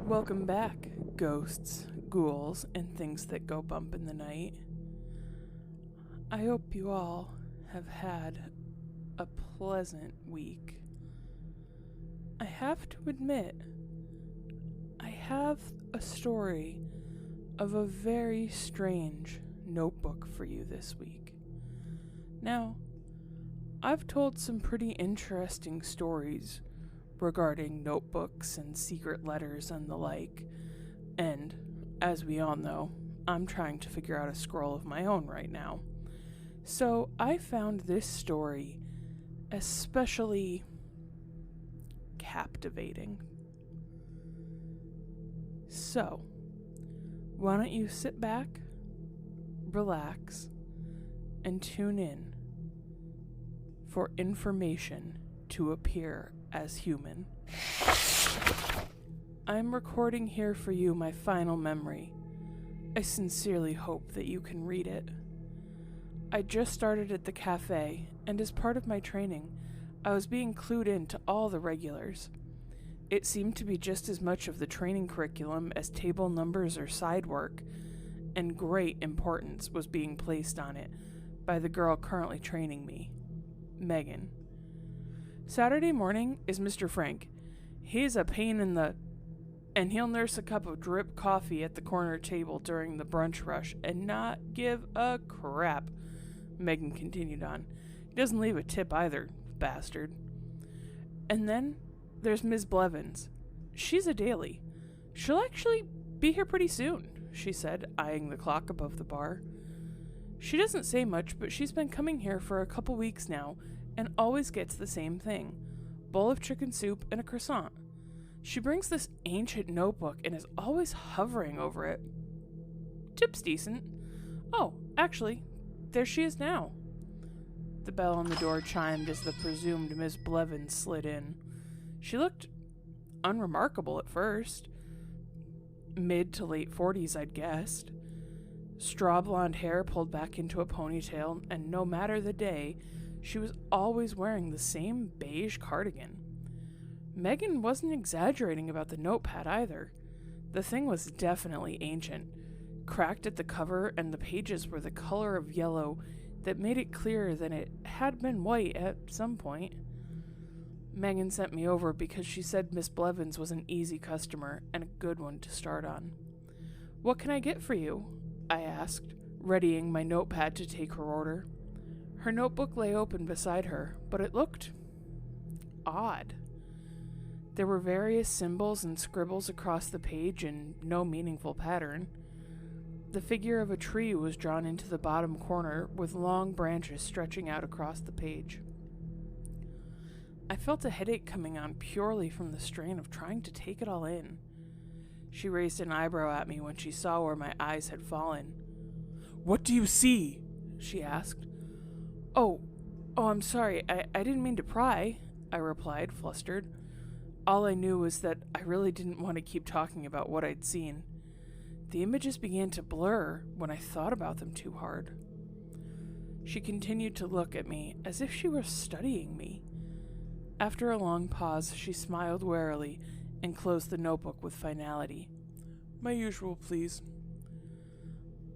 Welcome back, ghosts, ghouls, and things that go bump in the night. I hope you all have had a pleasant week. I have to admit, I have a story of a very strange notebook for you this week. Now, I've told some pretty interesting stories regarding notebooks and secret letters and the like, and as we all know, I'm trying to figure out a scroll of my own right now. So I found this story especially captivating. So, why don't you sit back, relax, and tune in for information to appear as human. I'm recording here for you my final memory. I sincerely hope that you can read it. I just started at the cafe, and as part of my training, I was being clued in to all the regulars. It seemed to be just as much of the training curriculum as table numbers or side work, and great importance was being placed on it by the girl currently training me, Megan. Saturday morning is Mr. Frank. He's a pain in the... and he'll nurse a cup of drip coffee at the corner table during the brunch rush and not give a crap. Megan continued on. He doesn't leave a tip either, bastard. And then there's Ms. Blevins. She's a daily. She'll actually be here pretty soon, she said, eyeing the clock above the bar. She doesn't say much, but she's been coming here for a couple weeks now and always gets the same thing, bowl of chicken soup and a croissant. She brings this ancient notebook and is always hovering over it. Tip's decent. Oh, actually, there she is now. The bell on the door chimed as the presumed Miss Blevins slid in. She looked unremarkable at first. Mid to late 40s, I'd guessed. Straw blonde hair pulled back into a ponytail, and no matter the day, she was always wearing the same beige cardigan. Megan wasn't exaggerating about the notepad either. The thing was definitely ancient, cracked at the cover, and the pages were the color of yellow that made it clearer than it had been white at some point. Megan sent me over because she said Miss Blevins was an easy customer and a good one to start on. "What can I get for you?" I asked, readying my notepad to take her order. Her notebook lay open beside her, but it looked odd. There were various symbols and scribbles across the page in no meaningful pattern. The figure of a tree was drawn into the bottom corner with long branches stretching out across the page. I felt a headache coming on purely from the strain of trying to take it all in. She raised an eyebrow at me when she saw where my eyes had fallen. "What do you see?" she asked. Oh, I'm sorry, I didn't mean to pry," I replied, flustered. All I knew was that I really didn't want to keep talking about what I'd seen. The images began to blur when I thought about them too hard. She continued to look at me as if she were studying me. After a long pause, she smiled warily and closed the notebook with finality. "My usual, please."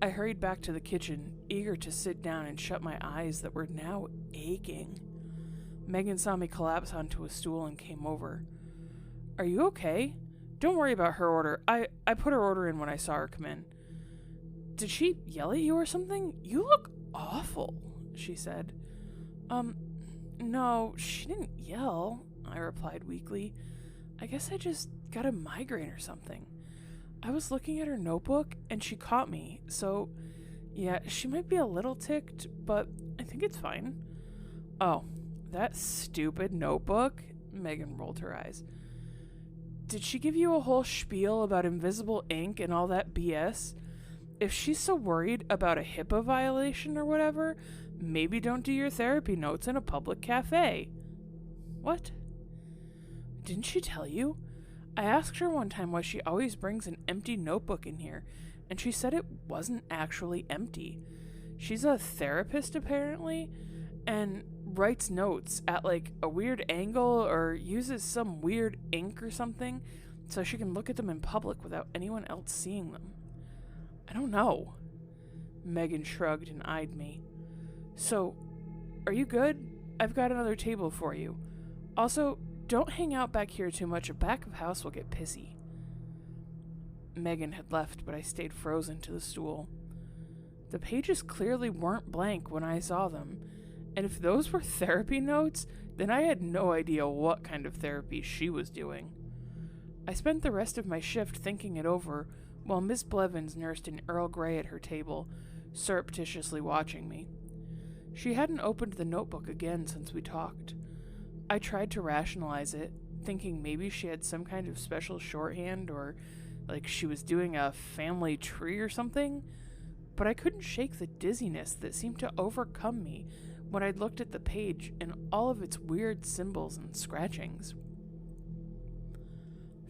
I hurried back to the kitchen, eager to sit down and shut my eyes that were now aching. Megan saw me collapse onto a stool and came over. "Are you okay? Don't worry about her order. I put her order in when I saw her come in." "Did she yell at you or something? You look awful," she said. No, she didn't yell," I replied weakly. "I guess I just got a migraine or something. I was looking at her notebook and she caught me, so yeah, she might be a little ticked, but I think it's fine." "Oh, that stupid notebook?" Megan rolled her eyes. "Did she give you a whole spiel about invisible ink and all that BS? If she's so worried about a HIPAA violation or whatever, maybe don't do your therapy notes in a public cafe." "What? Didn't she tell you? I asked her one time why she always brings an empty notebook in here, and she said it wasn't actually empty. She's a therapist, apparently, and writes notes at like a weird angle or uses some weird ink or something so she can look at them in public without anyone else seeing them. I don't know. Megan shrugged and eyed me. So, are you good? I've got another table for you. Also, don't hang out back here too much. A back of house will get pissy. Megan had left, but I stayed frozen to the stool. The pages clearly weren't blank when I saw them, and if those were therapy notes, then I had no idea what kind of therapy she was doing. I spent the rest of my shift thinking it over while Miss Blevins nursed an Earl Grey at her table, surreptitiously watching me. She hadn't opened the notebook again since we talked. I tried to rationalize it, thinking maybe she had some kind of special shorthand or like she was doing a family tree or something, but I couldn't shake the dizziness that seemed to overcome me when I looked at the page and all of its weird symbols and scratchings.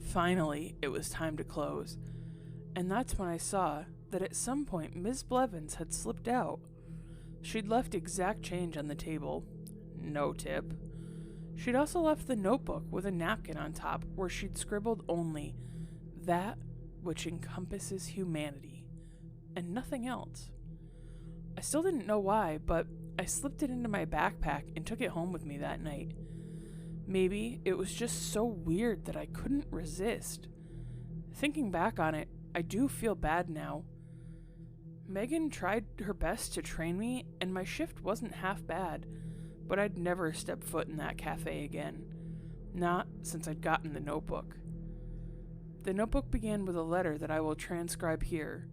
Finally, it was time to close, and that's when I saw that at some point Miss Blevins had slipped out. She'd left exact change on the table. No tip. She'd also left the notebook with a napkin on top where she'd scribbled only that which encompasses humanity, and nothing else. I still didn't know why, but I slipped it into my backpack and took it home with me that night. Maybe it was just so weird that I couldn't resist. Thinking back on it, I do feel bad now. Megan tried her best to train me, and my shift wasn't half bad, but I'd never step foot in that cafe again. Not since I'd gotten the notebook. The notebook began with a letter that I will transcribe here.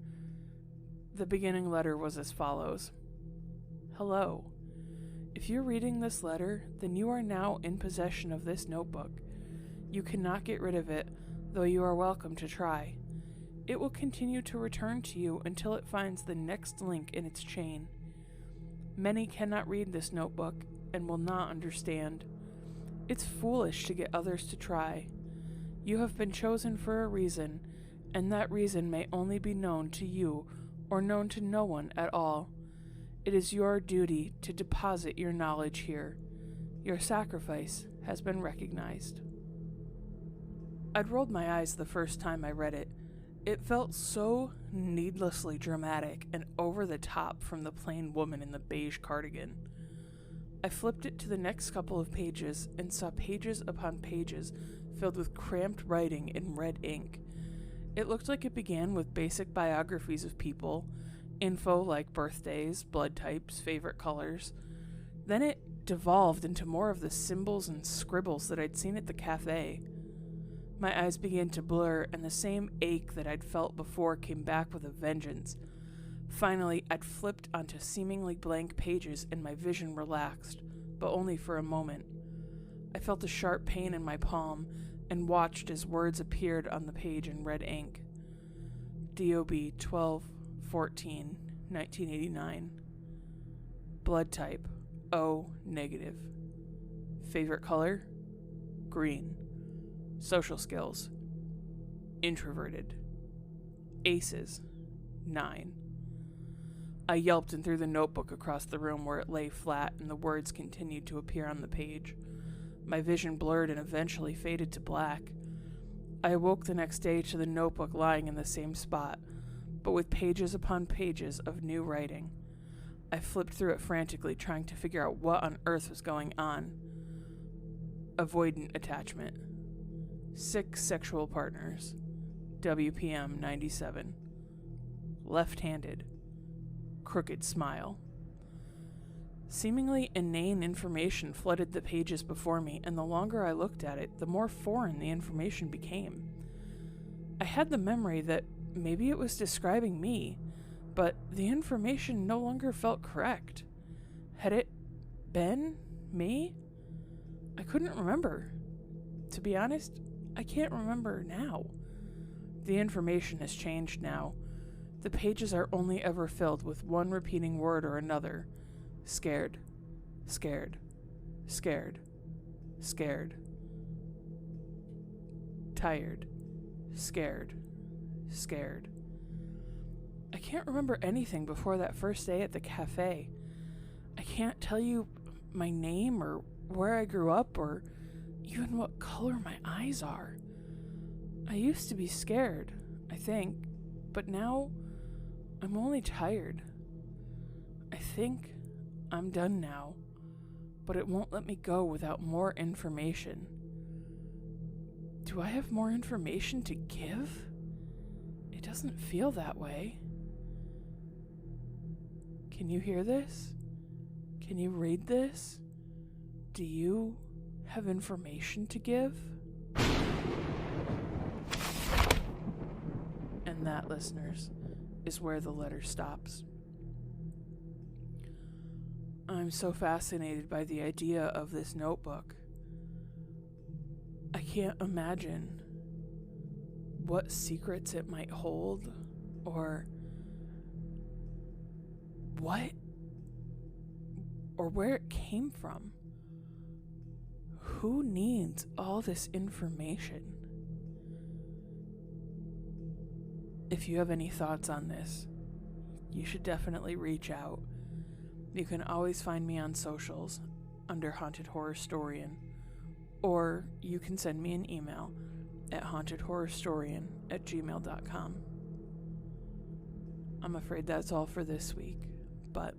The beginning letter was as follows. Hello. If you're reading this letter, then you are now in possession of this notebook. You cannot get rid of it, though you are welcome to try. It will continue to return to you until it finds the next link in its chain. Many cannot read this notebook and will not understand. It's foolish to get others to try. You have been chosen for a reason, and that reason may only be known to you or known to no one at all. It is your duty to deposit your knowledge here. Your sacrifice has been recognized. I'd rolled my eyes the first time I read it. It felt so needlessly dramatic and over the top from the plain woman in the beige cardigan. I flipped it to the next couple of pages and saw pages upon pages filled with cramped writing in red ink. It looked like it began with basic biographies of people, info like birthdays, blood types, favorite colors. Then it devolved into more of the symbols and scribbles that I'd seen at the cafe. My eyes began to blur, and the same ache that I'd felt before came back with a vengeance. Finally, I'd flipped onto seemingly blank pages and my vision relaxed, but only for a moment. I felt a sharp pain in my palm and watched as words appeared on the page in red ink. DOB 12/14/1989. Blood type O negative. Favorite color? Green. Social skills? Introverted. Aces? 9. I yelped and threw the notebook across the room where it lay flat and the words continued to appear on the page. My vision blurred and eventually faded to black. I awoke the next day to the notebook lying in the same spot, but with pages upon pages of new writing. I flipped through it frantically, trying to figure out what on earth was going on. Avoidant attachment. 6 sexual partners. WPM 97. Left-handed. Crooked smile. Seemingly inane information flooded the pages before me, and the longer I looked at it, the more foreign the information became. I had the memory that maybe it was describing me, but the information no longer felt correct. Had it been me? I couldn't remember. To be honest, I can't remember now. The information has changed now. The pages are only ever filled with one repeating word or another. Scared. Scared. Scared. Scared. Tired. Scared. Scared. I can't remember anything before that first day at the cafe. I can't tell you my name or where I grew up or even what color my eyes are. I used to be scared, I think, but now I'm only tired. I think I'm done now, but it won't let me go without more information. Do I have more information to give? It doesn't feel that way. Can you hear this? Can you read this? Do you have information to give? And that, listeners, is where the letter stops. I'm so fascinated by the idea of this notebook. I can't imagine what secrets it might hold, or where it came from. Who needs all this information? If you have any thoughts on this, you should definitely reach out. You can always find me on socials under Haunted Horrorstorian, or you can send me an email at hauntedhorrorstorian@gmail.com. I'm afraid that's all for this week, but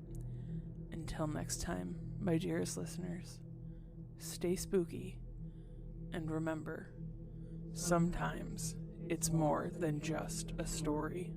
until next time, my dearest listeners, stay spooky, and remember, sometimes it's more than just a story.